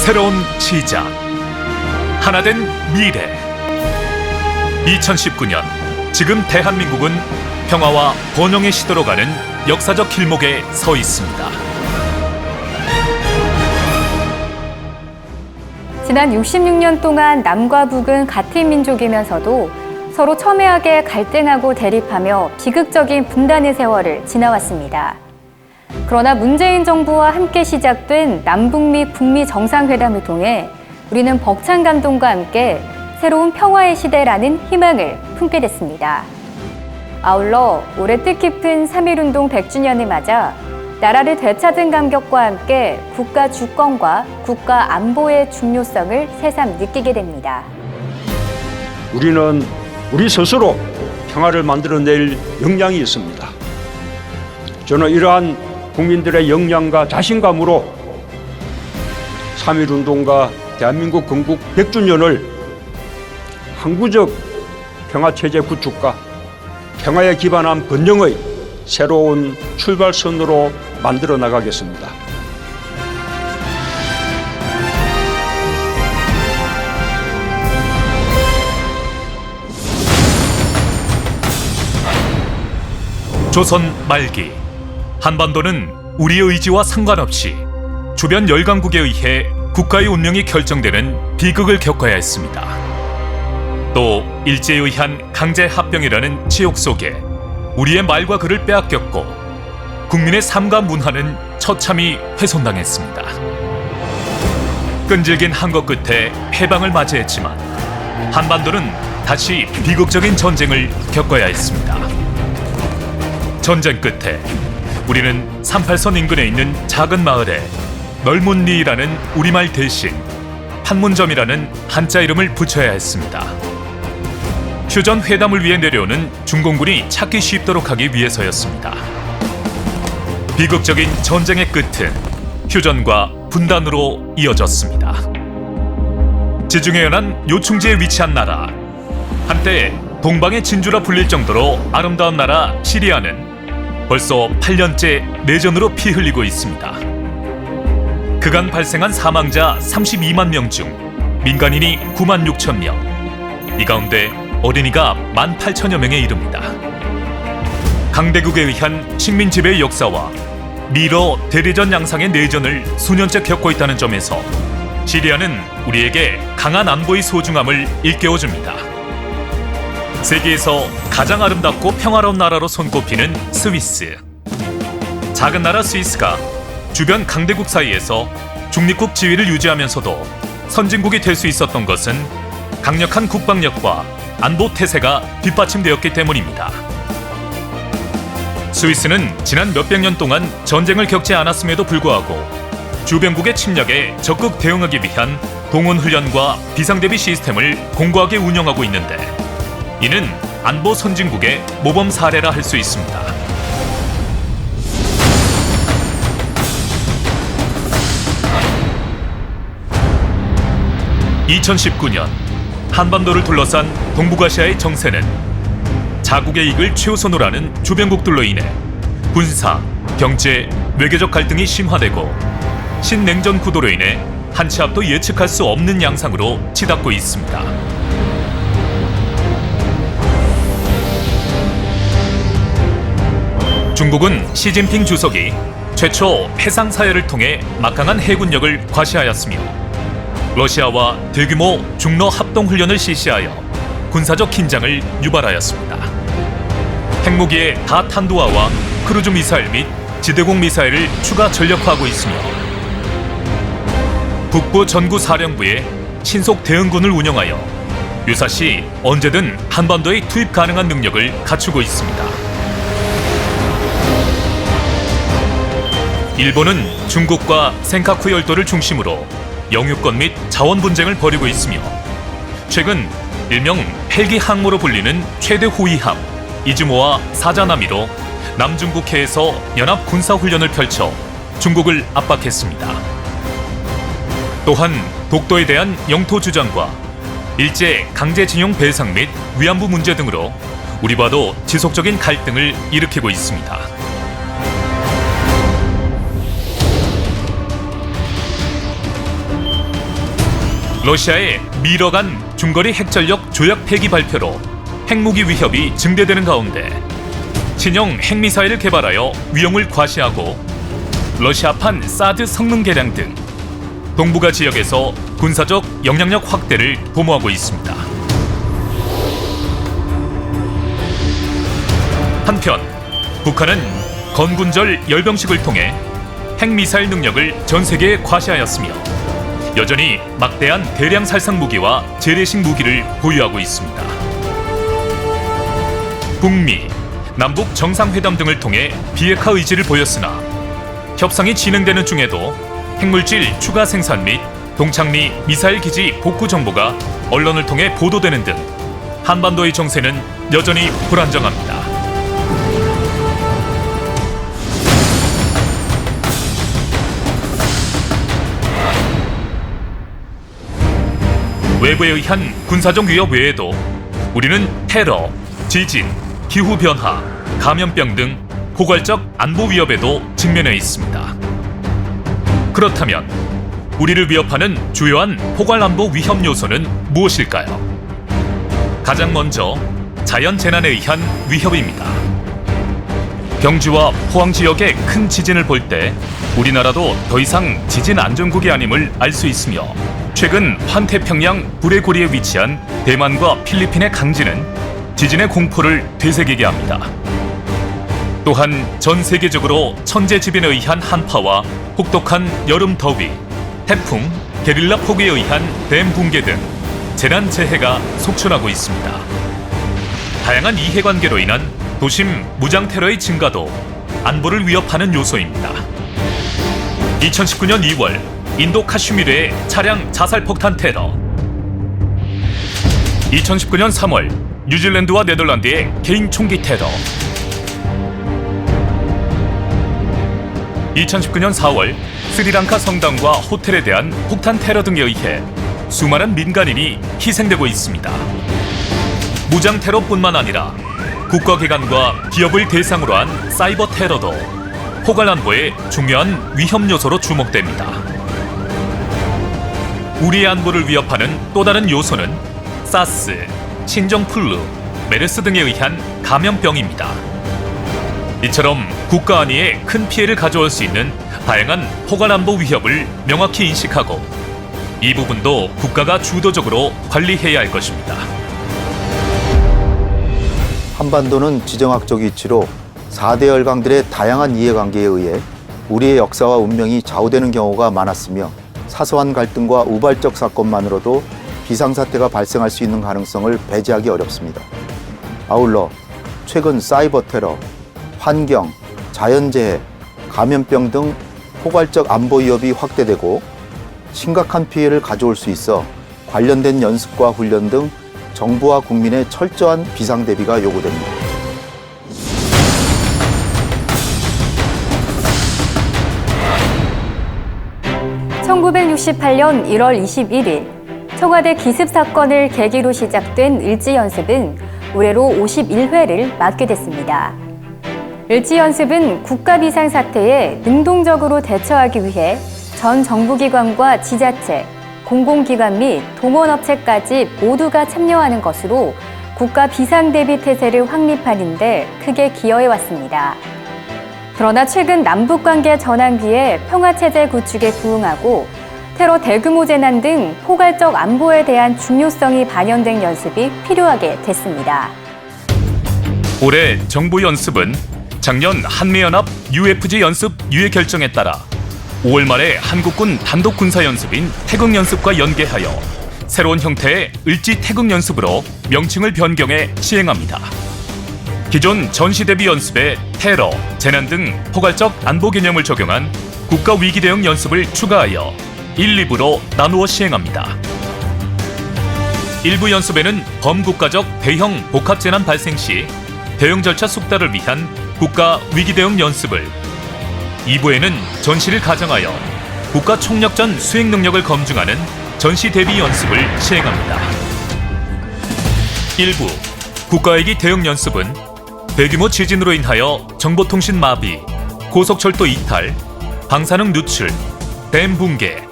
새로운 시작, 하나된 미래. 2019년, 지금 대한민국은 평화와 번영의 시대로 가는 역사적 길목에 서 있습니다. 지난 66년 동안 남과 북은 같은 민족이면서도 서로 첨예하게 갈등하고 대립하며 비극적인 분단의 세월을 지나왔습니다. 그러나 문재인 정부와 함께 시작된 남북미 북미 정상회담을 통해 우리는 벅찬 감동과 함께 새로운 평화의 시대라는 희망을 품게 됐습니다. 아울러 올해 뜻깊은 3.1운동 100주년을 맞아 나라를 되찾은 감격과 함께 국가 주권과 국가 안보의 중요성을 새삼 느끼게 됩니다. 우리는 우리 스스로 평화를 만들어낼 역량이 있습니다. 저는 이러한 국민들의 역량과 자신감으로 3.1운동과 대한민국 건국 100주년을 항구적 평화체제 구축과 평화에 기반한 번영의 새로운 출발선으로 만들어 나가겠습니다. 조선 말기, 한반도는 우리의 의지와 상관없이 주변 열강국에 의해 국가의 운명이 결정되는 비극을 겪어야 했습니다. 또 일제에 의한 강제 합병이라는 지옥 속에 우리의 말과 글을 빼앗겼고 국민의 삶과 문화는 처참히 훼손당했습니다. 끈질긴 항거 끝에 해방을 맞이했지만 한반도는 다시 비극적인 전쟁을 겪어야 했습니다. 전쟁 끝에 우리는 38선 인근에 있는 작은 마을에 널문리라는 우리말 대신 판문점이라는 한자 이름을 붙여야 했습니다. 휴전 회담을 위해 내려오는 중공군이 찾기 쉽도록 하기 위해서였습니다. 비극적인 전쟁의 끝은 휴전과 분단으로 이어졌습니다. 지중해 연안 요충지에 위치한 나라, 한때 동방의 진주라 불릴 정도로 아름다운 나라 시리아는 벌써 8년째 내전으로 피 흘리고 있습니다. 그간 발생한 사망자 32만 명 중 민간인이 9만 6천 명, 이 가운데 어린이가 1만 8천여 명에 이릅니다. 강대국에 의한 식민 지배의 역사와 미러 대리전 양상의 내전을 수년째 겪고 있다는 점에서 시리아는 우리에게 강한 안보의 소중함을 일깨워줍니다. 세계에서 가장 아름답고 평화로운 나라로 손꼽히는 스위스. 작은 나라 스위스가 주변 강대국 사이에서 중립국 지위를 유지하면서도 선진국이 될 수 있었던 것은 강력한 국방력과 안보 태세가 뒷받침되었기 때문입니다. 스위스는 지난 몇백 년 동안 전쟁을 겪지 않았음에도 불구하고 주변국의 침략에 적극 대응하기 위한 동원훈련과 비상대비 시스템을 공고하게 운영하고 있는데, 이는 안보 선진국의 모범 사례라 할 수 있습니다. (2019년) 한반도를 둘러싼 동북아시아의 정세는 자국의 이익을 최우선으로 하는 주변국들로 인해 군사, 경제, 외교적 갈등이 심화되고 신냉전 구도로 인해 한치 앞도 예측할 수 없는 양상으로 치닫고 있습니다. 중국은 시진핑 주석이 최초 해상 사열을 통해 막강한 해군력을 과시하였으며, 러시아와 대규모 중러 합동 훈련을 실시하여 군사적 긴장을 유발하였습니다. 핵무기의 다탄도화와 크루즈 미사일 및 지대공 미사일을 추가 전력화하고 있으며, 북부 전구 사령부에 신속 대응군을 운영하여 유사시 언제든 한반도에 투입 가능한 능력을 갖추고 있습니다. 일본은 중국과 센카쿠 열도를 중심으로 영유권 및 자원 분쟁을 벌이고 있으며, 최근 일명 헬기 항모로 불리는 최대 호위함 이즈모와 사자나미로 남중국해에서 연합 군사훈련을 펼쳐 중국을 압박했습니다. 또한 독도에 대한 영토 주장과 일제 강제징용 배상 및 위안부 문제 등으로 우리와도 지속적인 갈등을 일으키고 있습니다. 러시아의 미러 간 중거리 핵전력 조약 폐기 발표로 핵무기 위협이 증대되는 가운데 신형 핵미사일을 개발하여 위험을 과시하고 러시아판 사드 성능 개량 등 동북아 지역에서 군사적 영향력 확대를 도모하고 있습니다. 한편 북한은 건군절 열병식을 통해 핵미사일 능력을 전 세계에 과시하였으며 여전히 막대한 대량 살상 무기와 재래식 무기를 보유하고 있습니다. 북미, 남북 정상회담 등을 통해 비핵화 의지를 보였으나 협상이 진행되는 중에도 핵물질 추가 생산 및 동창리 미사일 기지 복구 정보가 언론을 통해 보도되는 등 한반도의 정세는 여전히 불안정합니다. 외부에 의한 군사적 위협 외에도 우리는 테러, 지진, 기후변화, 감염병 등 포괄적 안보 위협에도 직면해 있습니다. 그렇다면 우리를 위협하는 주요한 포괄 안보 위협 요소는 무엇일까요? 가장 먼저 자연재난에 의한 위협입니다. 경주와 포항 지역의 큰 지진을 볼 때 우리나라도 더 이상 지진 안전국이 아님을 알 수 있으며 최근 환태평양 불의 고리에 위치한 대만과 필리핀의 강진은 지진의 공포를 되새기게 합니다. 또한 전 세계적으로 천재지변에 의한 한파와 혹독한 여름 더위, 태풍, 게릴라 폭우에 의한 댐 붕괴 등 재난 재해가 속출하고 있습니다. 다양한 이해관계로 인한 도심 무장 테러의 증가도 안보를 위협하는 요소입니다. 2019년 2월 인도 카슈미르의 차량 자살 폭탄 테러, 2019년 3월 뉴질랜드와 네덜란드의 개인 총기 테러, 2019년 4월 스리랑카 성당과 호텔에 대한 폭탄 테러 등에 의해 수많은 민간인이 희생되고 있습니다. 무장 테러뿐만 아니라 국가기관과 기업을 대상으로 한 사이버 테러도 포괄 안보의 중요한 위협 요소로 주목됩니다. 우리의 안보를 위협하는 또 다른 요소는 사스, 신종플루, 메르스 등에 의한 감염병입니다. 이처럼 국가 안위에 큰 피해를 가져올 수 있는 다양한 포괄 안보 위협을 명확히 인식하고 이 부분도 국가가 주도적으로 관리해야 할 것입니다. 한반도는 지정학적 위치로 4대 열강들의 다양한 이해관계에 의해 우리의 역사와 운명이 좌우되는 경우가 많았으며 사소한 갈등과 우발적 사건만으로도 비상사태가 발생할 수 있는 가능성을 배제하기 어렵습니다. 아울러 최근 사이버 테러, 환경, 자연재해, 감염병 등 포괄적 안보 위협이 확대되고 심각한 피해를 가져올 수 있어 관련된 연습과 훈련 등 정부와 국민의 철저한 비상 대비가 요구됩니다. (1968년 1월 21일) 청와대 기습 사건을 계기로 시작된 을지연습은 올해로 51회를 맞게 됐습니다. 을지연습은 국가 비상사태에 능동적으로 대처하기 위해 전 정부기관과 지자체, 공공기관 및 동원업체까지 모두가 참여하는 것으로 국가 비상대비 태세를 확립하는 데 크게 기여해왔습니다. 그러나 최근 남북관계 전환기에 평화체제 구축에 부응하고 테러 대규모 재난 등 포괄적 안보에 대한 중요성이 반영된 연습이 필요하게 됐습니다. 올해 정부 연습은 작년 한미연합 UFG 연습 유예 결정에 따라 5월 말에 한국군 단독 군사 연습인 태극 연습과 연계하여 새로운 형태의 을지 태극 연습으로 명칭을 변경해 시행합니다. 기존 전시 대비 연습에 테러, 재난 등 포괄적 안보 개념을 적용한 국가 위기 대응 연습을 추가하여 1, 2부로 나누어 시행합니다. 1부 연습에는 범국가적 대형 복합 재난 발생 시 대응 절차 숙달을 위한 국가 위기 대응 연습을, 2부에는 전시를 가정하여 국가 총력전 수행 능력을 검증하는 전시 대비 연습을 시행합니다. 1부 국가위기 대응 연습은 대규모 지진으로 인하여 정보통신 마비, 고속철도 이탈, 방사능 누출, 댐 붕괴,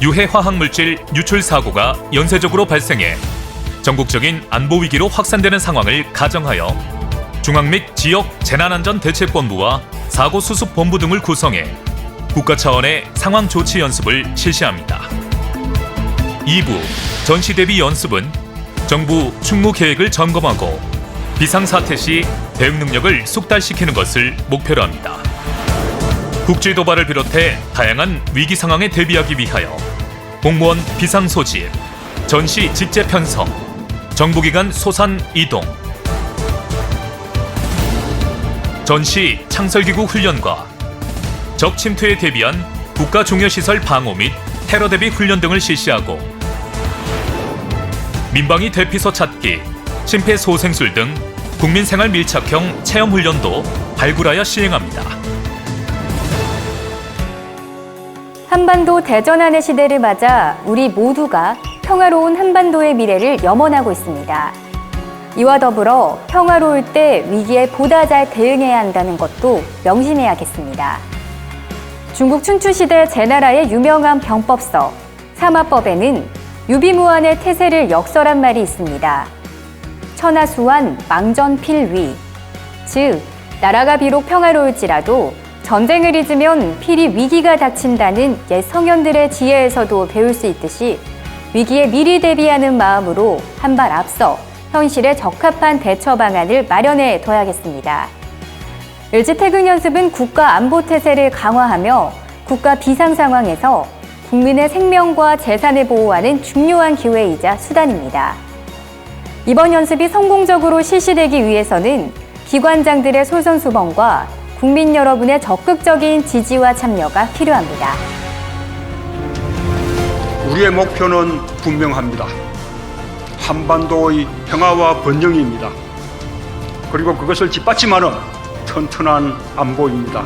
유해 화학물질 유출 사고가 연쇄적으로 발생해 전국적인 안보 위기로 확산되는 상황을 가정하여 중앙 및 지역 재난안전대책본부와 사고수습본부 등을 구성해 국가 차원의 상황 조치 연습을 실시합니다. 2부 전시 대비 연습은 정부 충무 계획을 점검하고 비상사태 시 대응 능력을 숙달시키는 것을 목표로 합니다. 국지 도발을 비롯해 다양한 위기 상황에 대비하기 위하여 공무원 비상 소집, 전시 직제 편성, 정부기관 소산 이동, 전시 창설기구 훈련과 적 침투에 대비한 국가 중요시설 방호 및 테러 대비 훈련 등을 실시하고 민방위 대피소 찾기, 심폐소생술 등 국민생활 밀착형 체험 훈련도 발굴하여 시행합니다. 한반도 대전환의 시대를 맞아 우리 모두가 평화로운 한반도의 미래를 염원하고 있습니다. 이와 더불어 평화로울 때 위기에 보다 잘 대응해야 한다는 것도 명심해야겠습니다. 중국 춘추시대 제나라의 유명한 병법서 사마법에는 유비무환의 태세를 역설한 말이 있습니다. 천하수환 망전필위, 즉 나라가 비록 평화로울지라도 전쟁을 잊으면 필히 위기가 닥친다는 옛 성현들의 지혜에서도 배울 수 있듯이 위기에 미리 대비하는 마음으로 한 발 앞서 현실에 적합한 대처 방안을 마련해 둬야겠습니다. 일지퇴근 연습은 국가 안보 태세를 강화하며 국가 비상 상황에서 국민의 생명과 재산을 보호하는 중요한 기회이자 수단입니다. 이번 연습이 성공적으로 실시되기 위해서는 기관장들의 솔선수범과 국민 여러분의 적극적인 지지와 참여가 필요합니다. 우리의 목표는 분명합니다. 한반도의 평화와 번영입니다. 그리고 그것을 뒷받침하는 튼튼한 안보입니다.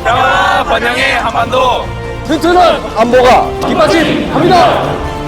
평화 번영의 한반도 튼튼한 안보가 뒷받침합니다.